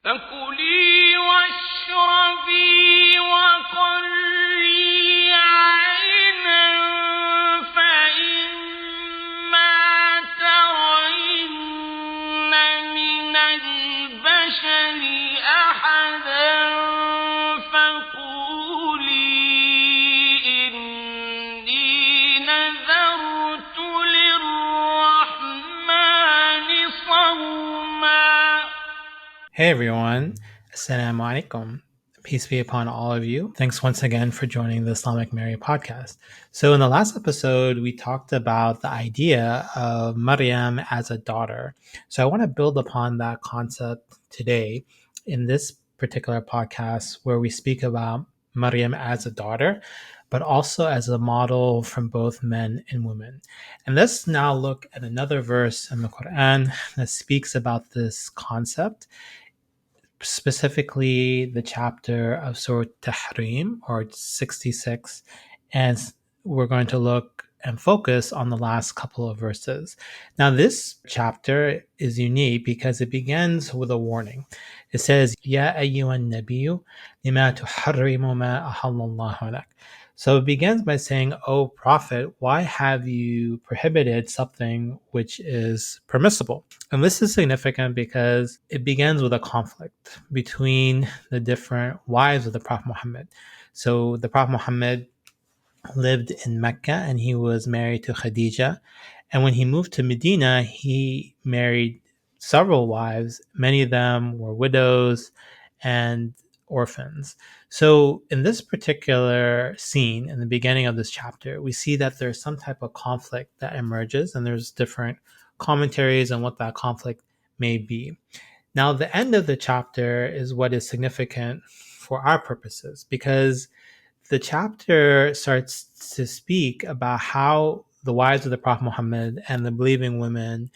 فكلي واشربي وقري عينا فإما ترين من البشر أحدا فقولي إني نذرت للرحمن صوما. Hey everyone, Assalamu alaikum. Peace be upon all of you. Thanks once again for joining the Islamic Mary podcast. So in the last episode, we talked about the idea of Maryam as a daughter. So I want to build upon that concept today in this particular podcast where we speak about Maryam as a daughter, but also as a model from both men and women. And let's now look at another verse in the Qur'an that speaks about this concept, specifically the chapter of Surah Tahrim, or 66, and we're going to look and focus on the last couple of verses. Now, this chapter is unique because it begins with a warning. It says, Ya ayyuhan nabiyyu lima tuharrimu ma ahallallahu lak. So it begins by saying, O Prophet, why have you prohibited something which is permissible? And this is significant because it begins with a conflict between the different wives of the Prophet Muhammad. So the Prophet Muhammad lived in Mecca and he was married to Khadija. And when he moved to Medina, he married several wives. Many of them were widows and orphans. So in this particular scene, in the beginning of this chapter, we see that there's some type of conflict that emerges, and there's different commentaries on what that conflict may be. Now, the end of the chapter is what is significant for our purposes, because the chapter starts to speak about how the wives of the Prophet Muhammad and the believing women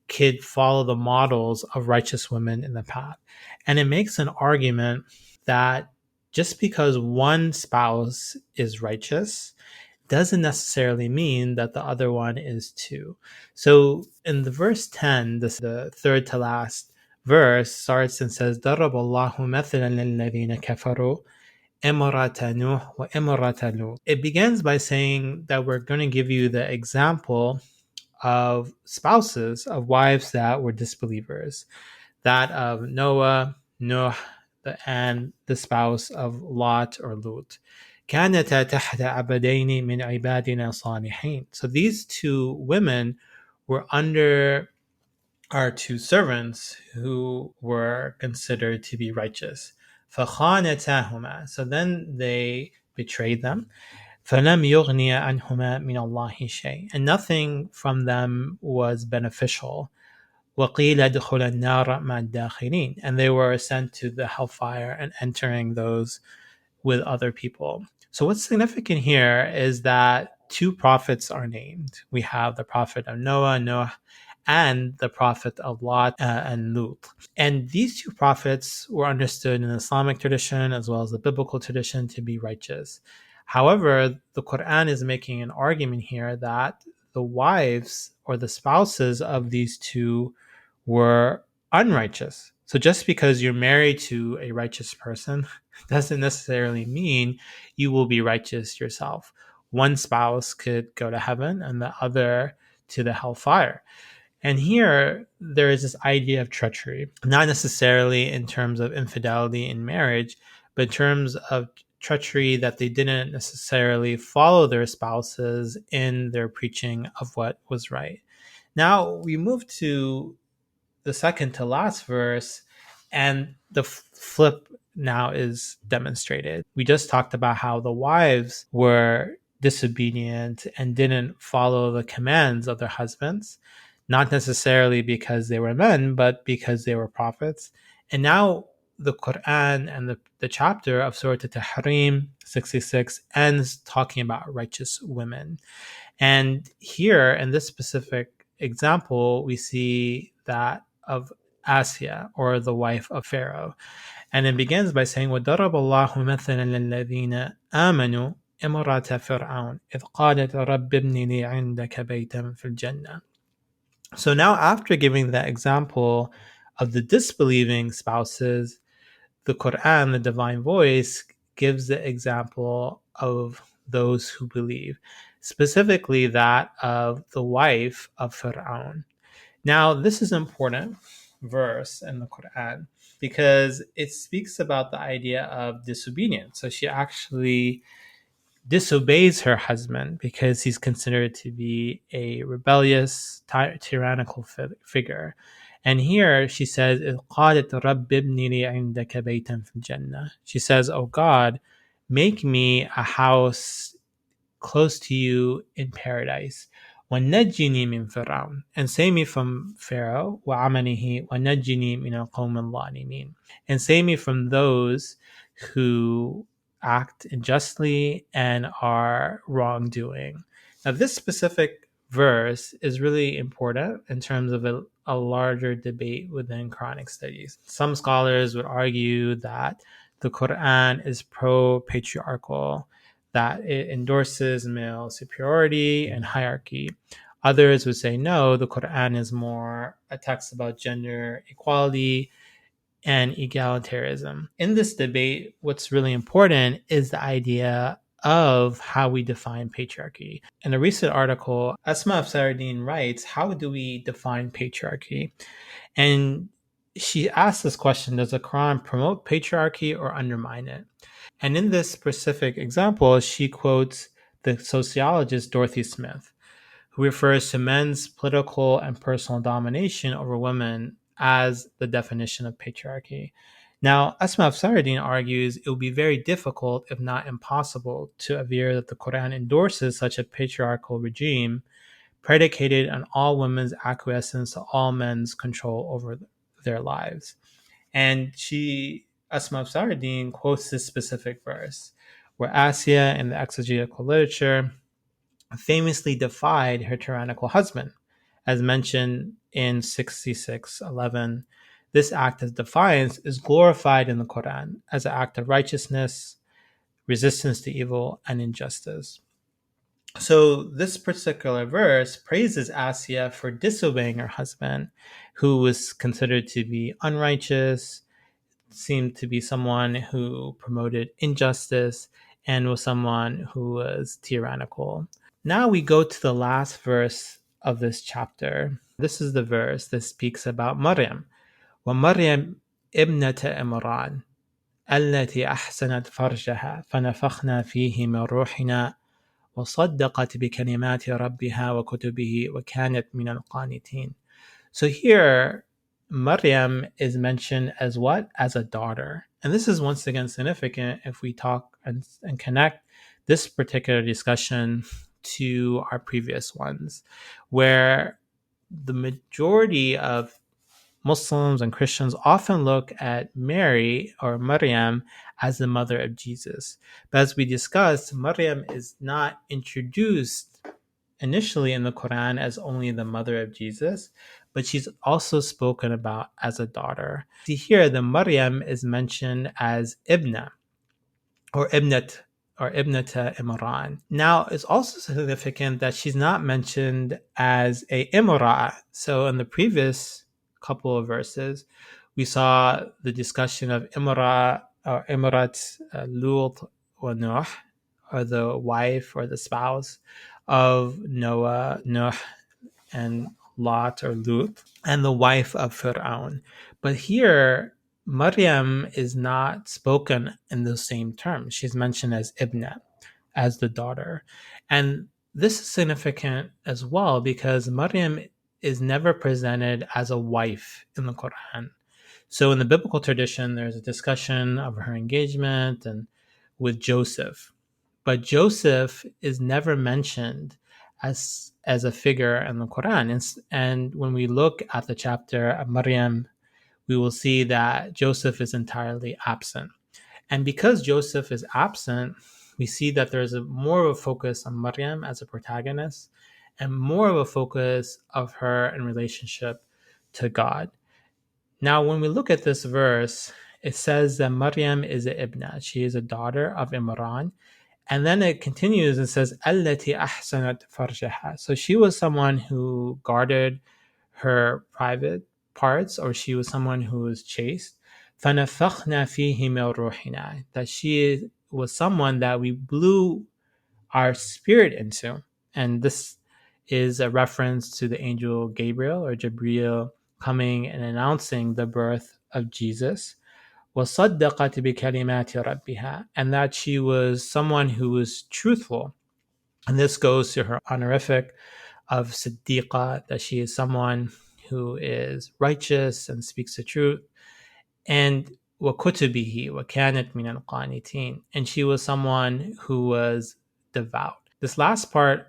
could follow the models of righteous women in the past. And it makes an argument that just because one spouse is righteous doesn't necessarily mean that the other one is too. So in the verse 10, the third to last verse starts and says, ضَرَبَ اللَّهُ مَثَلًا لِلَّذِينَ كَفَرُوا إِمْرَأَتَ نُوحٍ وَإِمْرَأَتَ لُوطٍ. It begins by saying that we're going to give you the example of spouses of wives that were disbelievers, that of Noah, Nuh, and the spouse of Lot or Lut. كانتا تحت عبدين من عبادنا صالحين. So these two women were under our two servants who were considered to be righteous. فخانتاهما. So then they betrayed them. فَلَمْ يُغْنِيَ عَنْهُمَا مِنَ اللَّهِ شَيْءٍ. And nothing from them was beneficial. وَقِيلَ ادْخُلَا النَّارَ مَعَ الدَّاخِلِينَ. And they were sent to the hellfire and entering those with other people. So what's significant here is that two prophets are named. We have the prophet of Noah, and the prophet of Lot and Lut. And these two prophets were understood in the Islamic tradition as well as the biblical tradition to be righteous. However, the Qur'an is making an argument here that the wives or the spouses of these two were unrighteous. So just because you're married to a righteous person doesn't necessarily mean you will be righteous yourself. One spouse could go to heaven and the other to the hellfire. And here, there is this idea of treachery, not necessarily in terms of infidelity in marriage, but in terms of treachery that they didn't necessarily follow their spouses in their preaching of what was right. Now, we move to the second to last verse, and the flip now is demonstrated. We just talked about how the wives were disobedient and didn't follow the commands of their husbands, not necessarily because they were men, but because they were prophets. And now the Qur'an and the chapter of Surah Tahrim 66 ends talking about righteous women. And here, in this specific example, we see that of Asya, or the wife of Pharaoh. And it begins by saying, وَضَرَبَ اللَّهُ مَثَلًا لِلَّذِينَ آمَنُوا امرأة فرعون إذ قالت رب ابن لي عندك بيتا في الجنة. So now, after giving that example of the disbelieving spouses, the Qur'an, the divine voice, gives the example of those who believe, specifically that of the wife of Fir'aun. Now, this is an important verse in the Quran because it speaks about the idea of disobedience. So she actually disobeys her husband because he's considered to be a rebellious, tyrannical figure. And here she says, قالت رب ابني لي عندك بيتا في الجنة. She says, "Oh God, make me a house close to you in paradise. وَنَجِّنِي مِنْ فِرْعَوْنَ, and save me from Pharaoh, وَعَمَلِهِ وَنَجِّنِي مِنَ الْقَوْمِ الظَّالِمِينَ, and save me from those who act unjustly and are wrongdoing." Now, this specific verse is really important in terms of a larger debate within Quranic studies. Some scholars would argue that the Quran is pro-patriarchal, that it endorses male superiority and hierarchy. Others would say no, the Quran is more a text about gender equality and egalitarianism. In this debate, what's really important is the idea of how we define patriarchy. In a recent article, Asma Afsardin writes, "How do we define patriarchy?" And she asks this question: does the Quran promote patriarchy or undermine it? And in this specific example, she quotes the sociologist Dorothy Smith, who refers to men's political and personal domination over women as the definition of patriarchy. Now, Asma Afsardin argues it would be very difficult, if not impossible, to aver that the Quran endorses such a patriarchal regime predicated on all women's acquiescence to all men's control over their lives. And Asma Sardin, quotes this specific verse, where Asiya in the exegetical literature famously defied her tyrannical husband, as mentioned in 66:11. This act of defiance is glorified in the Quran as an act of righteousness, resistance to evil, and injustice. So this particular verse praises Asiya for disobeying her husband, who was considered to be unrighteous, seemed to be someone who promoted injustice, and was someone who was tyrannical. Now we go to the last verse of this chapter. This is the verse that speaks about Maryam. وَمَرْيَمْ ابْنَةَ إِمْرَانَ التي أحسنت فرجها فنفخنا فيه من روحنا وصدقت بكلمات ربها وكتبه وكانت من القانتين. So here, Maryam is mentioned as what? As a daughter. And this is once again significant if we talk and connect this particular discussion to our previous ones, where the majority of Muslims and Christians often look at Mary or Maryam as the mother of Jesus. But as we discussed, Maryam is not introduced initially in the Quran as only the mother of Jesus, but she's also spoken about as a daughter. See here, the Maryam is mentioned as Ibna or Ibnat or Ibnata Imran. Now, it's also significant that she's not mentioned as a Imra. So in the previous couple of verses, we saw the discussion of Imra or Imrat Lut or Nuh, or the wife or the spouse of Noah, Nuh, and Lot or Lut, and the wife of Fir'aun. But here, Maryam is not spoken in the same terms. She's mentioned as Ibna, as the daughter. And this is significant as well because Maryam is never presented as a wife in the Quran. So in the biblical tradition, there's a discussion of her engagement and with Joseph. But Joseph is never mentioned as a figure in the Quran. And when we look at the chapter of Maryam, we will see that Joseph is entirely absent. And because Joseph is absent, we see that there's more of a focus on Maryam as a protagonist and more of a focus of her in relationship to God. Now, when we look at this verse, it says that Maryam is a ibna. She is a daughter of Imran. And then it continues and says, التي أحسنت فرجها. So she was someone who guarded her private parts, or she was someone who was chaste. فَنَفَخْنَا فِيهِ مِنْ رُوحِنَا, that she was someone that we blew our spirit into. And this is a reference to the angel Gabriel or Jabril coming and announcing the birth of Jesus. وَصَدَّقَتْ بِكَلِمَاتِ رَبِّهَا, and that she was someone who was truthful. And this goes to her honorific of Siddiqa, that she is someone who is righteous and speaks the truth. And وَكُتُبِهِ وَكَانَتْ مِنَ الْقَانِتِينَ, and she was someone who was devout. This last part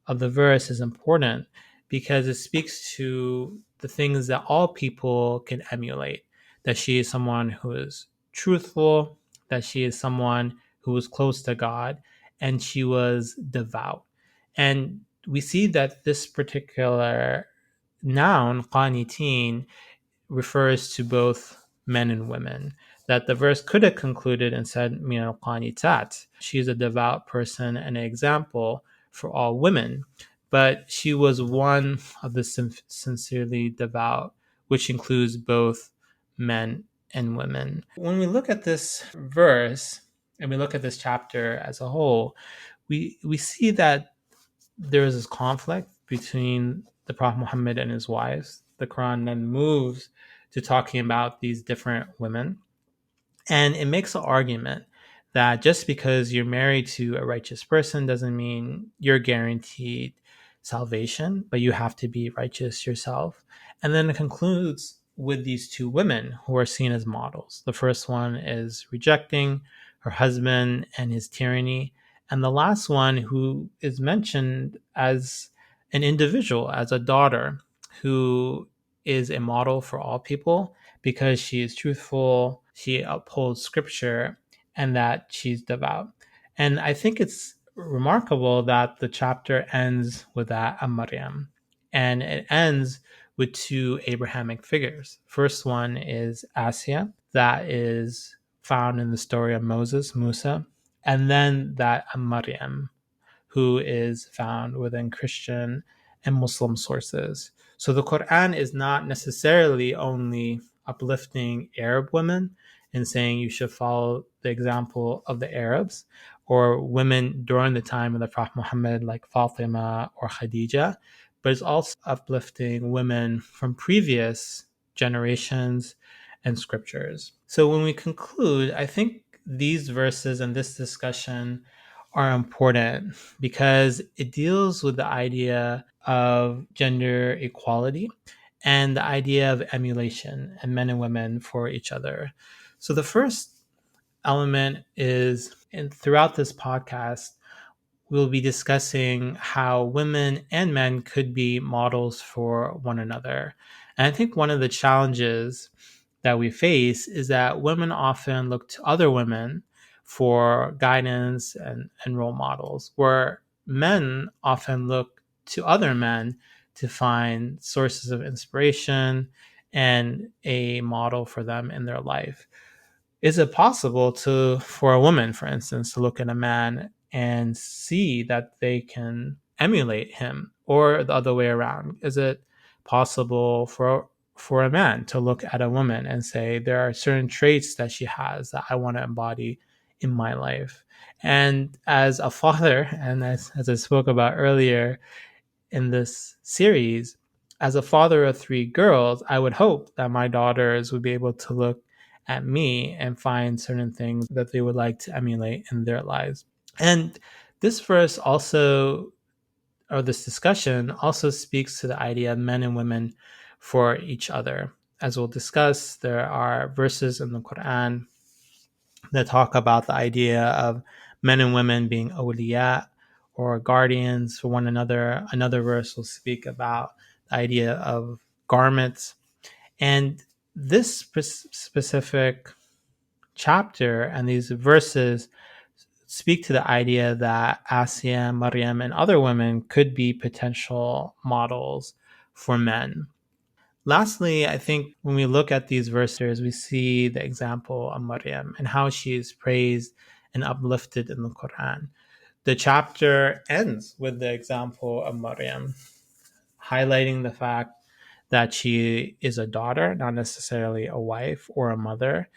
of the verse is important because it speaks to the things that all people can emulate, that she is someone who is truthful, that she is someone who was close to God, and she was devout. And we see that this particular noun, qanitin, refers to both men and women. That the verse could have concluded and said, min al-qanitat, she is a devout person and an example for all women. But she was one of the sincerely devout, which includes both men and women. When we look at this verse and we look at this chapter as a whole, we see that there is this conflict between the Prophet Muhammad and his wives. The Quran then moves to talking about these different women. And it makes an argument that just because you're married to a righteous person doesn't mean you're guaranteed salvation, but you have to be righteous yourself. And then it concludes with these two women who are seen as models. The first one is rejecting her husband and his tyranny. And the last one, who is mentioned as an individual, as a daughter, who is a model for all people because she is truthful, she upholds scripture, and that she's devout. And I think it's remarkable that the chapter ends with that of Maryam. And it ends with two Abrahamic figures. First one is Asiya, that is found in the story of Moses, Musa, and then that of Maryam, who is found within Christian and Muslim sources. So the Quran is not necessarily only uplifting Arab women and saying you should follow the example of the Arabs or women during the time of the Prophet Muhammad like Fatima or Khadija, but it's also uplifting women from previous generations and scriptures. So when we conclude, I think these verses and this discussion are important because it deals with the idea of gender equality and the idea of emulation and men and women for each other. So the first element is, and throughout this podcast, we'll be discussing how women and men could be models for one another. And I think one of the challenges that we face is that women often look to other women for guidance and role models, where men often look to other men to find sources of inspiration and a model for them in their life. Is it possible for a woman, for instance, to look at a man and see that they can emulate him, or the other way around? Is it possible for a man to look at a woman and say there are certain traits that she has that I want to embody in my life? And as a father, and as I spoke about earlier in this series, as a father of three girls, I would hope that my daughters would be able to look at me and find certain things that they would like to emulate in their lives. And this verse also, or this discussion also speaks to the idea of men and women for each other. As we'll discuss, there are verses in the Quran that talk about the idea of men and women being awliya, or guardians for one another. Another verse will speak about the idea of garments. And this specific chapter and these verses speak to the idea that Asiya, Maryam, and other women could be potential models for men. Lastly, I think when we look at these verses, we see the example of Maryam and how she is praised and uplifted in the Quran. The chapter ends with the example of Maryam, highlighting the fact that she is a daughter, not necessarily a wife or a mother.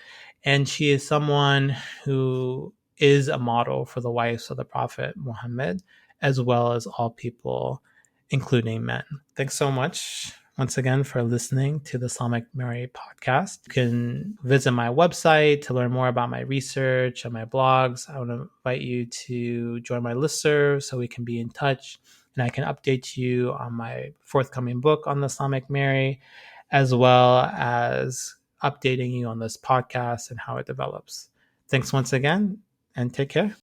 And she is someone who is a model for the wives of the Prophet Muhammad, as well as all people, including men. Thanks so much once again for listening to the Islamic Mary podcast. You can visit my website to learn more about my research and my blogs. I want to invite you to join my listserv so we can be in touch, and I can update you on my forthcoming book on the Islamic Mary, as well as updating you on this podcast and how it develops. Thanks once again, and take care.